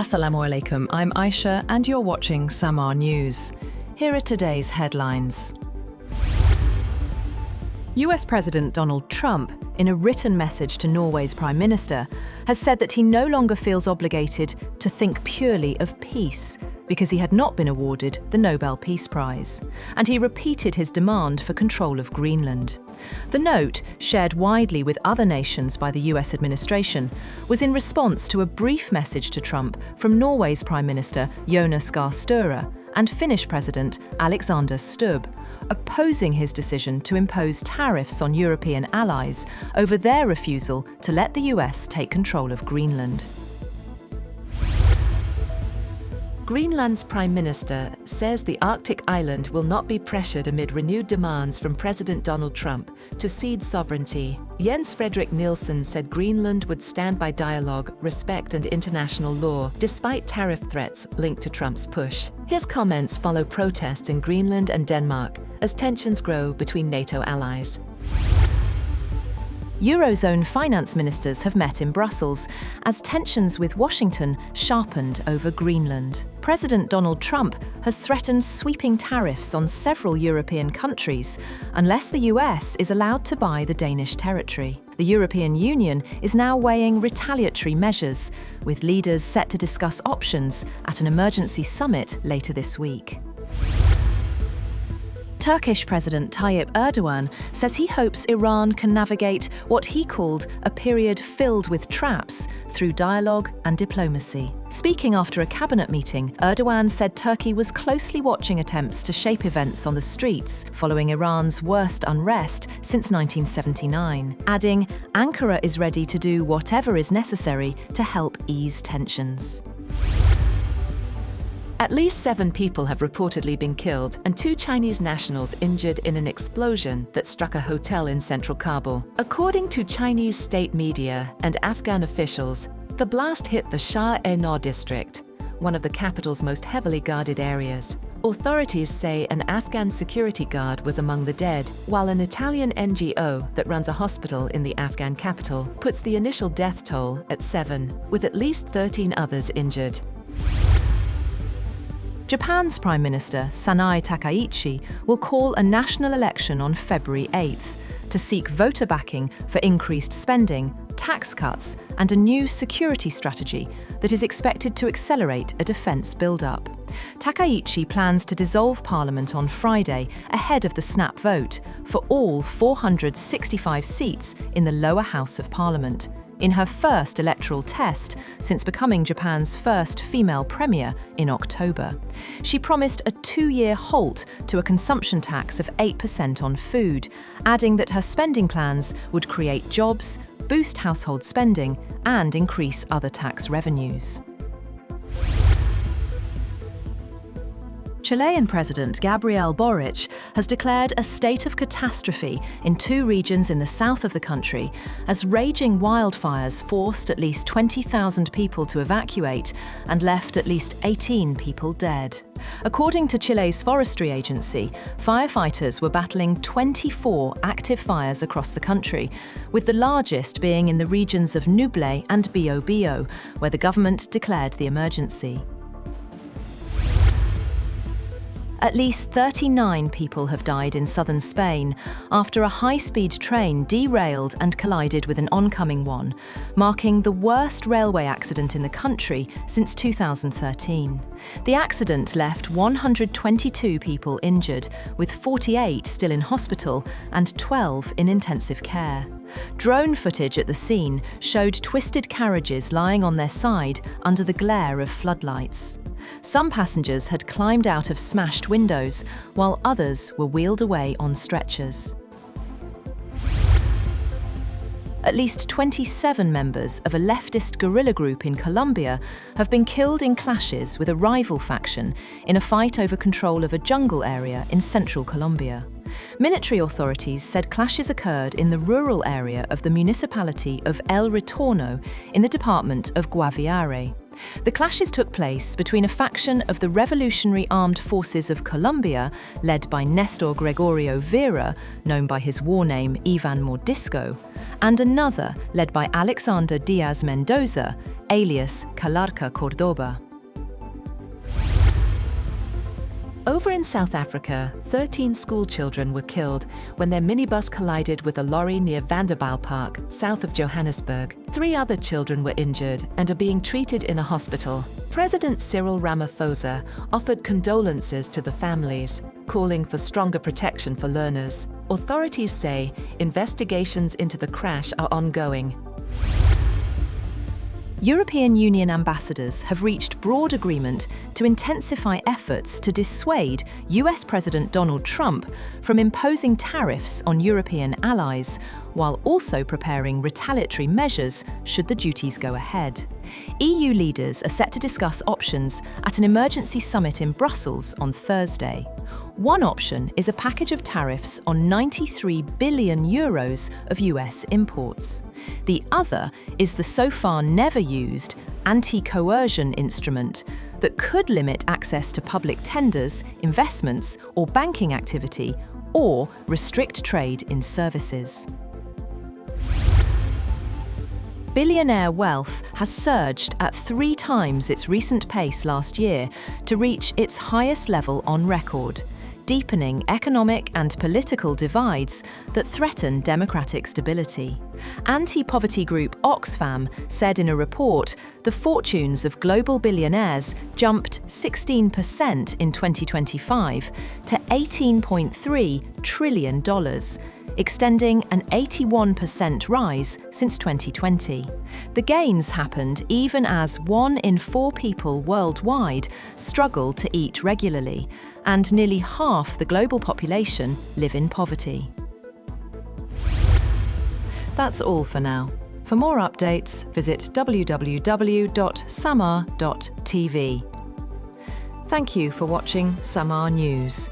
Assalamu alaikum, I'm Aisha and you're watching Samaa News. Here are today's headlines. US President Donald Trump, in a written message to Norway's Prime Minister, has said that he no longer feels obligated to think purely of peace because he had not been awarded the Nobel Peace Prize, and he repeated his demand for control of Greenland. The note, shared widely with other nations by the US administration, was in response to a brief message to Trump from Norway's Prime Minister Jonas Gahr Støre and Finnish President Alexander Stubb, opposing his decision to impose tariffs on European allies over their refusal to let the US take control of Greenland. Greenland's Prime Minister says the Arctic island will not be pressured amid renewed demands from President Donald Trump to cede sovereignty. Jens Fredrik Nielsen said Greenland would stand by dialogue, respect and international law, despite tariff threats linked to Trump's push. His comments follow protests in Greenland and Denmark as tensions grow between NATO allies. Eurozone finance ministers have met in Brussels as tensions with Washington sharpened over Greenland. President Donald Trump has threatened sweeping tariffs on several European countries unless the US is allowed to buy the Danish territory. The European Union is now weighing retaliatory measures, with leaders set to discuss options at an emergency summit later this week. Turkish President Tayyip Erdogan says he hopes Iran can navigate what he called a period filled with traps through dialogue and diplomacy. Speaking after a cabinet meeting, Erdogan said Turkey was closely watching attempts to shape events on the streets following Iran's worst unrest since 1979, adding, "Ankara is ready to do whatever is necessary to help ease tensions." At least 7 people have reportedly been killed and 2 Chinese nationals injured in an explosion that struck a hotel in central Kabul. According to Chinese state media and Afghan officials, the blast hit the Shah-e-Noh district, one of the capital's most heavily guarded areas. Authorities say an Afghan security guard was among the dead, while an Italian NGO that runs a hospital in the Afghan capital puts the initial death toll at 7, with at least 13 others injured. Japan's Prime Minister Samaa Takaichi will call a national election on February 8th to seek voter backing for increased spending, tax cuts, and a new security strategy that is expected to accelerate a defence build-up. Takaichi plans to dissolve Parliament on Friday ahead of the snap vote for all 465 seats in the lower house of Parliament, in her first electoral test since becoming Japan's first female premier in October. She promised a 2-year halt to a consumption tax of 8% on food, adding that her spending plans would create jobs, boost household spending, and increase other tax revenues. Chilean President Gabriel Boric has declared a state of catastrophe in 2 regions in the south of the country as raging wildfires forced at least 20,000 people to evacuate and left at least 18 people dead. According to Chile's forestry agency, firefighters were battling 24 active fires across the country, with the largest being in the regions of Ñuble and Biobío, where the government declared the emergency. At least 39 people have died in southern Spain after a high-speed train derailed and collided with an oncoming one, marking the worst railway accident in the country since 2013. The accident left 122 people injured, with 48 still in hospital and 12 in intensive care. Drone footage at the scene showed twisted carriages lying on their side under the glare of floodlights. Some passengers had climbed out of smashed windows, while others were wheeled away on stretchers. At least 27 members of a leftist guerrilla group in Colombia have been killed in clashes with a rival faction in a fight over control of a jungle area in central Colombia. Military authorities said clashes occurred in the rural area of the municipality of El Retorno in the department of Guaviare. The clashes took place between a faction of the Revolutionary Armed Forces of Colombia, led by Nestor Gregorio Vera, known by his war name Ivan Mordisco, and another led by Alexander Diaz Mendoza, alias Calarca Cordoba. Over in South Africa, 13 school children were killed when their minibus collided with a lorry near Vanderbijl Park, south of Johannesburg. 3 other children were injured and are being treated in a hospital. President Cyril Ramaphosa offered condolences to the families, calling for stronger protection for learners. Authorities say investigations into the crash are ongoing. European Union ambassadors have reached broad agreement to intensify efforts to dissuade US President Donald Trump from imposing tariffs on European allies, while also preparing retaliatory measures should the duties go ahead. EU leaders are set to discuss options at an emergency summit in Brussels on Thursday. One option is a package of tariffs on 93 billion euros of US imports. The other is the so far never used anti-coercion instrument that could limit access to public tenders, investments, or banking activity, or restrict trade in services. Billionaire wealth has surged at 3 times its recent pace last year to reach its highest level on record, deepening economic and political divides that threaten democratic stability. Anti-poverty group Oxfam said in a report the fortunes of global billionaires jumped 16% in 2025 to $18.3 trillion, extending an 81% rise since 2020. The gains happened even as 1 in 4 people worldwide struggle to eat regularly, and nearly half the global population live in poverty. That's all for now. For more updates, visit www.samaa.tv. Thank you for watching Samaa News.